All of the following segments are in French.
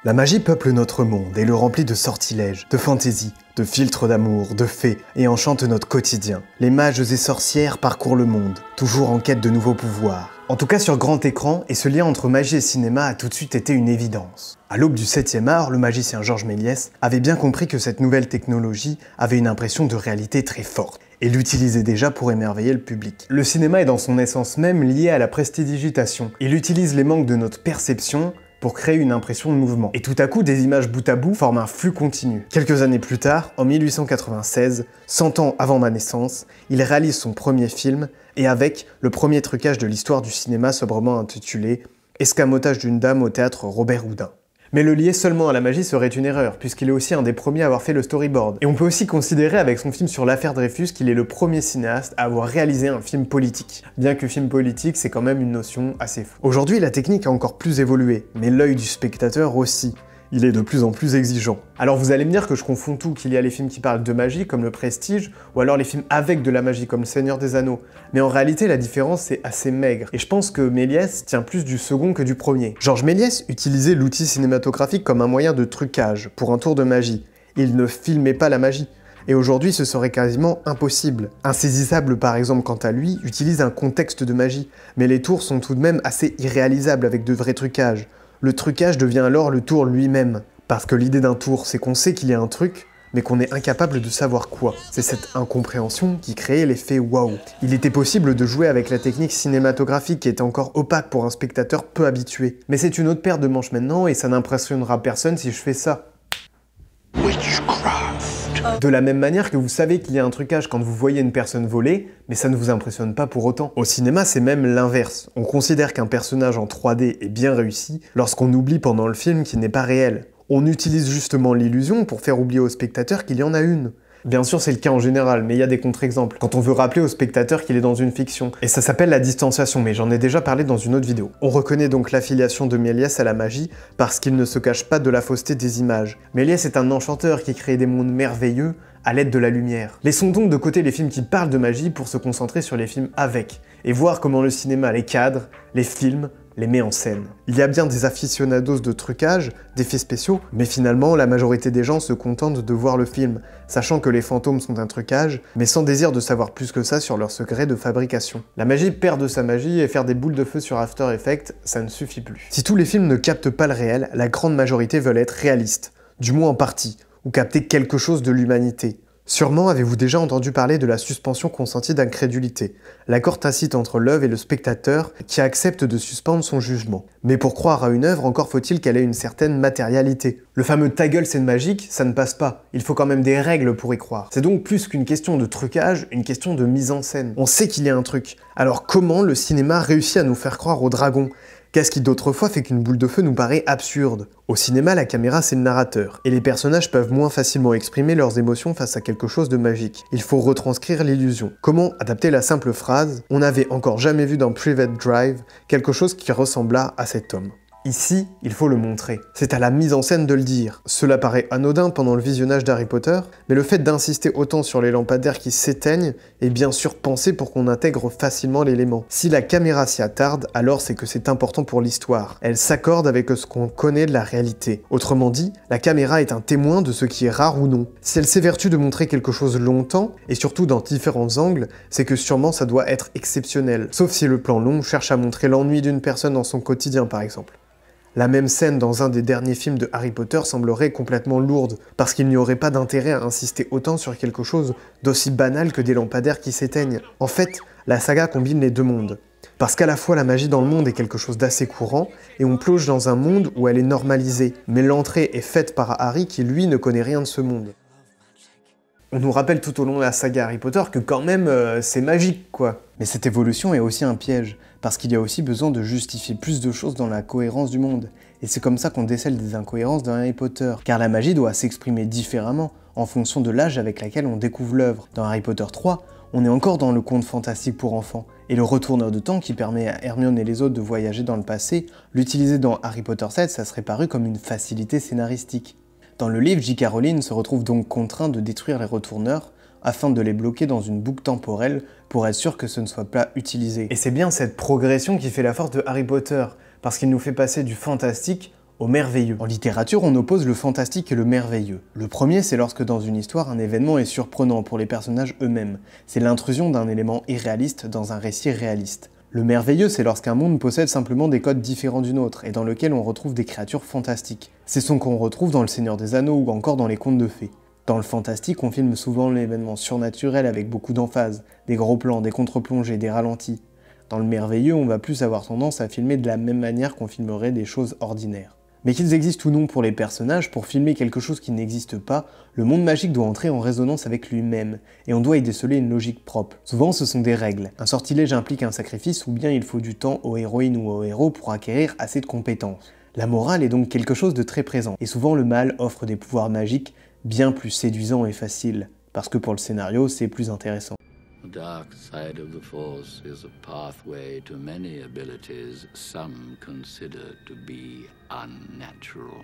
La magie peuple notre monde et le remplit de sortilèges, de fantaisies, de filtres d'amour, de fées, et enchante notre quotidien. Les mages et sorcières parcourent le monde, toujours en quête de nouveaux pouvoirs. En tout cas sur grand écran, et ce lien entre magie et cinéma a tout de suite été une évidence. À l'aube du 7e art, le magicien Georges Méliès avait bien compris que cette nouvelle technologie avait une impression de réalité très forte, et l'utilisait déjà pour émerveiller le public. Le cinéma est dans son essence même lié à la prestidigitation. Il utilise les manques de notre perception pour créer une impression de mouvement. Et tout à coup, des images bout à bout forment un flux continu. Quelques années plus tard, en 1896, 100 ans avant ma naissance, il réalise son premier film, et avec le premier trucage de l'histoire du cinéma sobrement intitulé « Escamotage d'une dame au théâtre Robert Houdin ». Mais le lier seulement à la magie serait une erreur, puisqu'il est aussi un des premiers à avoir fait le storyboard. Et on peut aussi considérer avec son film sur l'affaire Dreyfus qu'il est le premier cinéaste à avoir réalisé un film politique. Bien que film politique, c'est quand même une notion assez floue. Aujourd'hui, la technique a encore plus évolué, mais l'œil du spectateur aussi. Il est de plus en plus exigeant. Alors vous allez me dire que je confonds tout, qu'il y a les films qui parlent de magie, comme Le Prestige, ou alors les films avec de la magie, comme Le Seigneur des Anneaux. Mais en réalité, la différence est assez maigre. Et je pense que Méliès tient plus du second que du premier. Georges Méliès utilisait l'outil cinématographique comme un moyen de trucage, pour un tour de magie. Il ne filmait pas la magie. Et aujourd'hui, ce serait quasiment impossible. Insaisissable, par exemple, quant à lui, utilise un contexte de magie. Mais les tours sont tout de même assez irréalisables avec de vrais trucages. Le trucage devient alors le tour lui-même. Parce que l'idée d'un tour, c'est qu'on sait qu'il y a un truc, mais qu'on est incapable de savoir quoi. C'est cette incompréhension qui créait l'effet waouh. Il était possible de jouer avec la technique cinématographique qui était encore opaque pour un spectateur peu habitué. Mais c'est une autre paire de manches maintenant et ça n'impressionnera personne si je fais ça. De la même manière que vous savez qu'il y a un trucage quand vous voyez une personne voler, mais ça ne vous impressionne pas pour autant. Au cinéma, c'est même l'inverse. On considère qu'un personnage en 3D est bien réussi lorsqu'on oublie pendant le film qu'il n'est pas réel. On utilise justement l'illusion pour faire oublier au spectateur qu'il y en a une. Bien sûr, c'est le cas en général, mais il y a des contre-exemples. Quand on veut rappeler au spectateur qu'il est dans une fiction. Et ça s'appelle la distanciation, mais j'en ai déjà parlé dans une autre vidéo. On reconnaît donc l'affiliation de Méliès à la magie parce qu'il ne se cache pas de la fausseté des images. Méliès est un enchanteur qui crée des mondes merveilleux à l'aide de la lumière. Laissons donc de côté les films qui parlent de magie pour se concentrer sur les films avec, et voir comment le cinéma les cadre, les filme, les met en scène. Il y a bien des aficionados de trucage, d'effets spéciaux, mais finalement la majorité des gens se contentent de voir le film, sachant que les fantômes sont un trucage, mais sans désir de savoir plus que ça sur leur secret de fabrication. La magie perd de sa magie et faire des boules de feu sur After Effects, ça ne suffit plus. Si tous les films ne captent pas le réel, la grande majorité veulent être réalistes, du moins en partie, ou capter quelque chose de l'humanité. Sûrement avez-vous déjà entendu parler de la suspension consentie d'incrédulité, l'accord tacite entre l'œuvre et le spectateur qui accepte de suspendre son jugement. Mais pour croire à une œuvre, encore faut-il qu'elle ait une certaine matérialité. Le fameux « ta gueule c'est magique », ça ne passe pas, il faut quand même des règles pour y croire. C'est donc plus qu'une question de trucage, une question de mise en scène. On sait qu'il y a un truc, alors comment le cinéma réussit à nous faire croire au dragon ? Qu'est-ce qui d'autrefois fait qu'une boule de feu nous paraît absurde? Au cinéma, la caméra c'est le narrateur, et les personnages peuvent moins facilement exprimer leurs émotions face à quelque chose de magique. Il faut retranscrire l'illusion. Comment adapter la simple phrase « On n'avait encore jamais vu dans Private Drive quelque chose qui ressembla à cet homme ». Ici, il faut le montrer. C'est à la mise en scène de le dire. Cela paraît anodin pendant le visionnage d'Harry Potter, mais le fait d'insister autant sur les lampadaires qui s'éteignent est bien sûr pensé pour qu'on intègre facilement l'élément. Si la caméra s'y attarde, alors c'est que c'est important pour l'histoire. Elle s'accorde avec ce qu'on connaît de la réalité. Autrement dit, la caméra est un témoin de ce qui est rare ou non. Si elle s'évertue de montrer quelque chose longtemps, et surtout dans différents angles, c'est que sûrement ça doit être exceptionnel. Sauf si le plan long cherche à montrer l'ennui d'une personne dans son quotidien par exemple. La même scène dans un des derniers films de Harry Potter semblerait complètement lourde, parce qu'il n'y aurait pas d'intérêt à insister autant sur quelque chose d'aussi banal que des lampadaires qui s'éteignent. En fait, la saga combine les deux mondes. Parce qu'à la fois la magie dans le monde est quelque chose d'assez courant, et on plonge dans un monde où elle est normalisée, mais l'entrée est faite par Harry qui lui ne connaît rien de ce monde. On nous rappelle tout au long de la saga Harry Potter que quand même c'est magique quoi. Mais cette évolution est aussi un piège, parce qu'il y a aussi besoin de justifier plus de choses dans la cohérence du monde. Et c'est comme ça qu'on décèle des incohérences dans Harry Potter, car la magie doit s'exprimer différemment en fonction de l'âge avec laquelle on découvre l'œuvre. Dans Harry Potter 3, on est encore dans le conte fantastique pour enfants, et le retourneur de temps qui permet à Hermione et les autres de voyager dans le passé, l'utiliser dans Harry Potter 7, ça serait paru comme une facilité scénaristique. Dans le livre, J.K. Rowling se retrouve donc contraint de détruire les retourneurs afin de les bloquer dans une boucle temporelle pour être sûr que ce ne soit pas utilisé. Et c'est bien cette progression qui fait la force de Harry Potter, parce qu'il nous fait passer du fantastique au merveilleux. En littérature, on oppose le fantastique et le merveilleux. Le premier, c'est lorsque dans une histoire, un événement est surprenant pour les personnages eux-mêmes. C'est l'intrusion d'un élément irréaliste dans un récit réaliste. Le merveilleux, c'est lorsqu'un monde possède simplement des codes différents du nôtre, et dans lequel on retrouve des créatures fantastiques. C'est ce qu'on retrouve dans Le Seigneur des Anneaux ou encore dans les contes de fées. Dans le fantastique, on filme souvent l'événement surnaturel avec beaucoup d'emphase, des gros plans, des contre-plongées, des ralentis. Dans le merveilleux, on va plus avoir tendance à filmer de la même manière qu'on filmerait des choses ordinaires. Mais qu'ils existent ou non pour les personnages, pour filmer quelque chose qui n'existe pas, le monde magique doit entrer en résonance avec lui-même, et on doit y déceler une logique propre. Souvent, ce sont des règles. Un sortilège implique un sacrifice, ou bien il faut du temps aux héroïnes ou aux héros pour acquérir assez de compétences. La morale est donc quelque chose de très présent, et souvent le mal offre des pouvoirs magiques bien plus séduisants et faciles, parce que pour le scénario, c'est plus intéressant. The dark side of the Force is a pathway to many abilities some consider to be unnatural.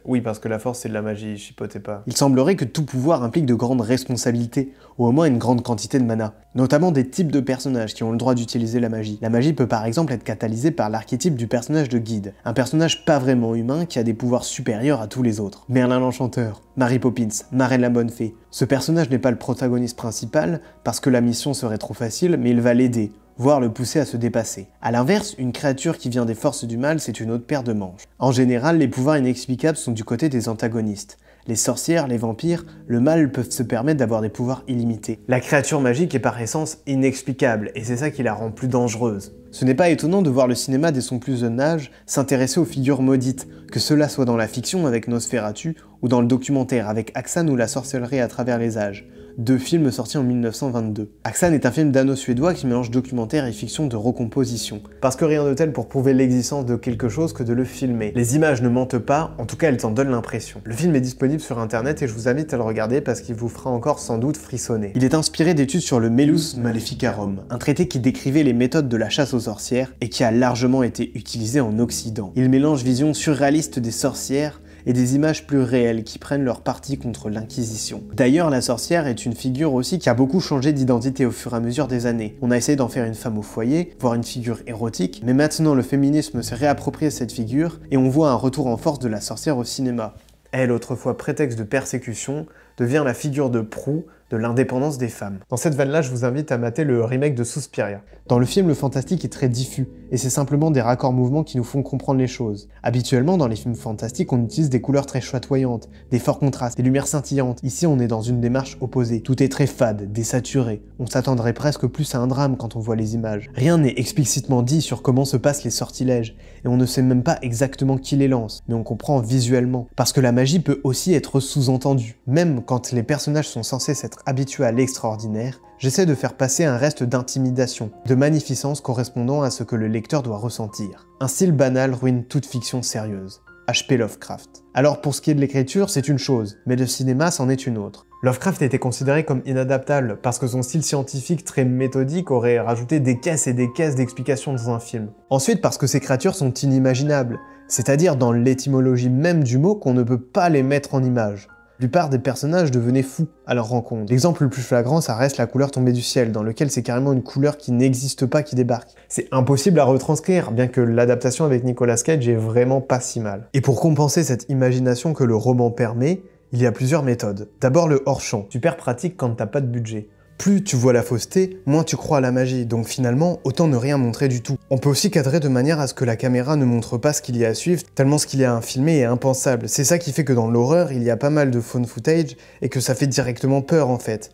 Oui, parce que la force, c'est de la magie, chipotez pas. Il semblerait que tout pouvoir implique de grandes responsabilités, ou au moins une grande quantité de mana. Notamment des types de personnages qui ont le droit d'utiliser la magie. La magie peut par exemple être catalysée par l'archétype du personnage de guide. Un personnage pas vraiment humain qui a des pouvoirs supérieurs à tous les autres. Merlin l'Enchanteur, Mary Poppins, Marraine la Bonne Fée. Ce personnage n'est pas le protagoniste principal, parce que la mission serait trop facile, mais il va l'aider, voire le pousser à se dépasser. A l'inverse, une créature qui vient des forces du mal, c'est une autre paire de manches. En général, les pouvoirs inexplicables sont du côté des antagonistes. Les sorcières, les vampires, le mal peuvent se permettre d'avoir des pouvoirs illimités. La créature magique est par essence inexplicable, et c'est ça qui la rend plus dangereuse. Ce n'est pas étonnant de voir le cinéma dès son plus jeune âge s'intéresser aux figures maudites, que cela soit dans la fiction avec Nosferatu, ou dans le documentaire avec Axan ou la sorcellerie à travers les âges. 2 films sortis en 1922. Axan est un film dano-suédois qui mélange documentaire et fiction de recomposition. Parce que rien de tel pour prouver l'existence de quelque chose que de le filmer. Les images ne mentent pas, en tout cas elles en donnent l'impression. Le film est disponible sur internet et je vous invite à le regarder parce qu'il vous fera encore sans doute frissonner. Il est inspiré d'études sur le Melus Maleficarum, un traité qui décrivait les méthodes de la chasse aux sorcières et qui a largement été utilisé en Occident. Il mélange vision surréaliste des sorcières et des images plus réelles qui prennent leur parti contre l'Inquisition. D'ailleurs, la sorcière est une figure aussi qui a beaucoup changé d'identité au fur et à mesure des années. On a essayé d'en faire une femme au foyer, voire une figure érotique, mais maintenant le féminisme s'est réapproprié cette figure et on voit un retour en force de la sorcière au cinéma. Elle, autrefois prétexte de persécution, devient la figure de proue de l'indépendance des femmes. Dans cette veine-là, je vous invite à mater le remake de Suspiria. Dans le film, le fantastique est très diffus, et c'est simplement des raccords mouvements qui nous font comprendre les choses. Habituellement, dans les films fantastiques, on utilise des couleurs très chatoyantes, des forts contrastes, des lumières scintillantes. Ici, on est dans une démarche opposée. Tout est très fade, désaturé. On s'attendrait presque plus à un drame quand on voit les images. Rien n'est explicitement dit sur comment se passent les sortilèges, et on ne sait même pas exactement qui les lance, mais on comprend visuellement. Parce que la magie peut aussi être sous-entendue. Même quand les personnages sont censés s'être habitués à l'extraordinaire, j'essaie de faire passer un reste d'intimidation, de magnificence correspondant à ce que le lecteur doit ressentir. Un style banal ruine toute fiction sérieuse. H.P. Lovecraft. Alors pour ce qui est de l'écriture, c'est une chose, mais le cinéma, c'en est une autre. Lovecraft était considéré comme inadaptable parce que son style scientifique très méthodique aurait rajouté des caisses et des caisses d'explications dans un film. Ensuite parce que ces créatures sont inimaginables, c'est-à-dire dans l'étymologie même du mot qu'on ne peut pas les mettre en image. La plupart des personnages devenaient fous à leur rencontre. L'exemple le plus flagrant, ça reste La couleur tombée du ciel, dans lequel c'est carrément une couleur qui n'existe pas qui débarque. C'est impossible à retranscrire, bien que l'adaptation avec Nicolas Cage est vraiment pas si mal. Et pour compenser cette imagination que le roman permet, il y a plusieurs méthodes. D'abord le hors-champ, super pratique quand t'as pas de budget. Plus tu vois la fausseté, moins tu crois à la magie, donc finalement, autant ne rien montrer du tout. On peut aussi cadrer de manière à ce que la caméra ne montre pas ce qu'il y a à suivre, tellement ce qu'il y a à filmer est impensable. C'est ça qui fait que dans l'horreur, il y a pas mal de found footage, et que ça fait directement peur en fait.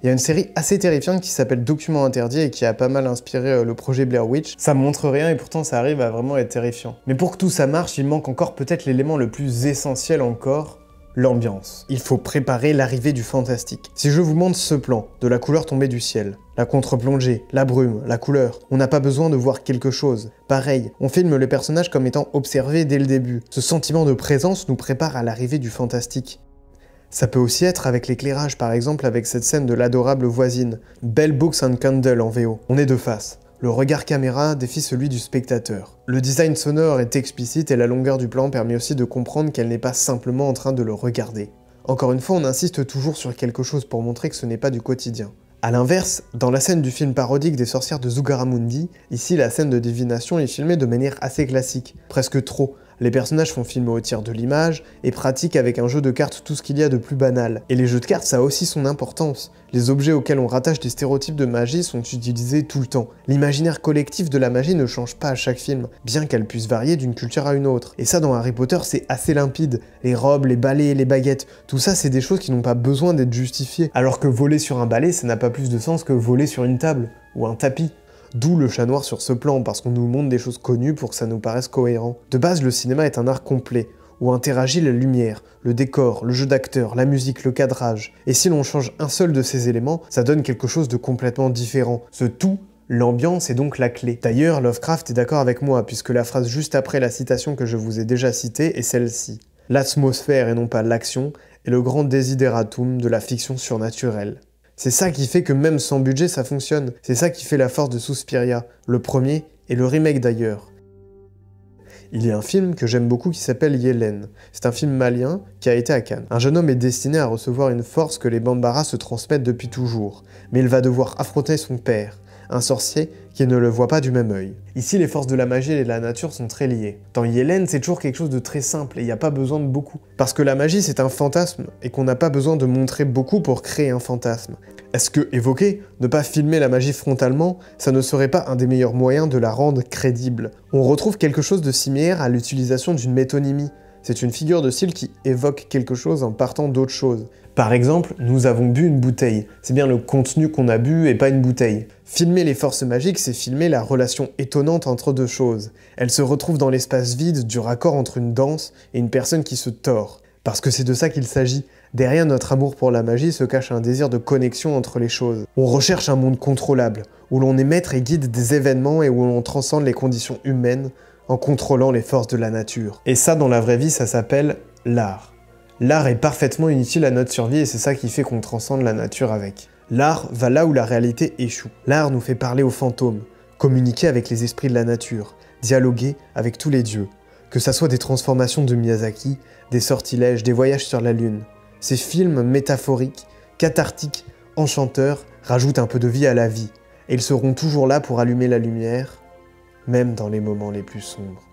Il y a une série assez terrifiante qui s'appelle Document Interdit et qui a pas mal inspiré le projet Blair Witch. Ça montre rien et pourtant ça arrive à vraiment être terrifiant. Mais pour que tout ça marche, il manque encore peut-être l'élément le plus essentiel encore, l'ambiance. Il faut préparer l'arrivée du fantastique. Si je vous montre ce plan, de la couleur tombée du ciel, la contre-plongée, la brume, la couleur, on n'a pas besoin de voir quelque chose. Pareil, on filme les personnages comme étant observés dès le début. Ce sentiment de présence nous prépare à l'arrivée du fantastique. Ça peut aussi être avec l'éclairage, par exemple avec cette scène de l'adorable voisine, Bell Books and Candle en VO. On est de face. Le regard caméra défie celui du spectateur. Le design sonore est explicite et la longueur du plan permet aussi de comprendre qu'elle n'est pas simplement en train de le regarder. Encore une fois, on insiste toujours sur quelque chose pour montrer que ce n'est pas du quotidien. A l'inverse, dans la scène du film parodique des sorcières de Zugarramurdi, ici la scène de divination est filmée de manière assez classique, presque trop, Les personnages font filmer au tir de l'image et pratiquent avec un jeu de cartes tout ce qu'il y a de plus banal. Et les jeux de cartes, ça a aussi son importance. Les objets auxquels on rattache des stéréotypes de magie sont utilisés tout le temps. L'imaginaire collectif de la magie ne change pas à chaque film, bien qu'elle puisse varier d'une culture à une autre. Et ça, dans Harry Potter, c'est assez limpide. Les robes, les balais, les baguettes, tout ça, c'est des choses qui n'ont pas besoin d'être justifiées. Alors que voler sur un balai, ça n'a pas plus de sens que voler sur une table ou un tapis. D'où le chat noir sur ce plan, parce qu'on nous montre des choses connues pour que ça nous paraisse cohérent. De base, le cinéma est un art complet, où interagit la lumière, le décor, le jeu d'acteur, la musique, le cadrage. Et si l'on change un seul de ces éléments, ça donne quelque chose de complètement différent. Ce tout, l'ambiance est donc la clé. D'ailleurs, Lovecraft est d'accord avec moi, puisque la phrase juste après la citation que je vous ai déjà citée est celle-ci. L'atmosphère et non pas l'action est le grand desideratum de la fiction surnaturelle. C'est ça qui fait que même sans budget, ça fonctionne. C'est ça qui fait la force de Suspiria, le premier et le remake d'ailleurs. Il y a un film que j'aime beaucoup qui s'appelle Yellen. C'est un film malien qui a été à Cannes. Un jeune homme est destiné à recevoir une force que les Bambara se transmettent depuis toujours, mais il va devoir affronter son père, un sorcier qui ne le voit pas du même œil. Ici, les forces de la magie et de la nature sont très liées. Dans Yellen, c'est toujours quelque chose de très simple et il n'y a pas besoin de beaucoup. Parce que la magie, c'est un fantasme et qu'on n'a pas besoin de montrer beaucoup pour créer un fantasme. Est-ce que évoquer, ne pas filmer la magie frontalement, ça ne serait pas un des meilleurs moyens de la rendre crédible? On retrouve quelque chose de similaire à l'utilisation d'une métonymie. C'est une figure de style qui évoque quelque chose en partant d'autre chose. Par exemple, nous avons bu une bouteille. C'est bien le contenu qu'on a bu et pas une bouteille. Filmer les forces magiques, c'est filmer la relation étonnante entre deux choses. Elles se retrouvent dans l'espace vide du raccord entre une danse et une personne qui se tord. Parce que c'est de ça qu'il s'agit. Derrière notre amour pour la magie se cache un désir de connexion entre les choses. On recherche un monde contrôlable, où l'on est maître et guide des événements et où l'on transcende les conditions humaines en contrôlant les forces de la nature. Et ça, dans la vraie vie, ça s'appelle l'art. L'art est parfaitement inutile à notre survie et c'est ça qui fait qu'on transcende la nature avec. L'art va là où la réalité échoue. L'art nous fait parler aux fantômes, communiquer avec les esprits de la nature, dialoguer avec tous les dieux. Que ça soit des transformations de Miyazaki, des sortilèges, des voyages sur la lune. Ces films métaphoriques, cathartiques, enchanteurs, rajoutent un peu de vie à la vie. Et ils seront toujours là pour allumer la lumière, même dans les moments les plus sombres.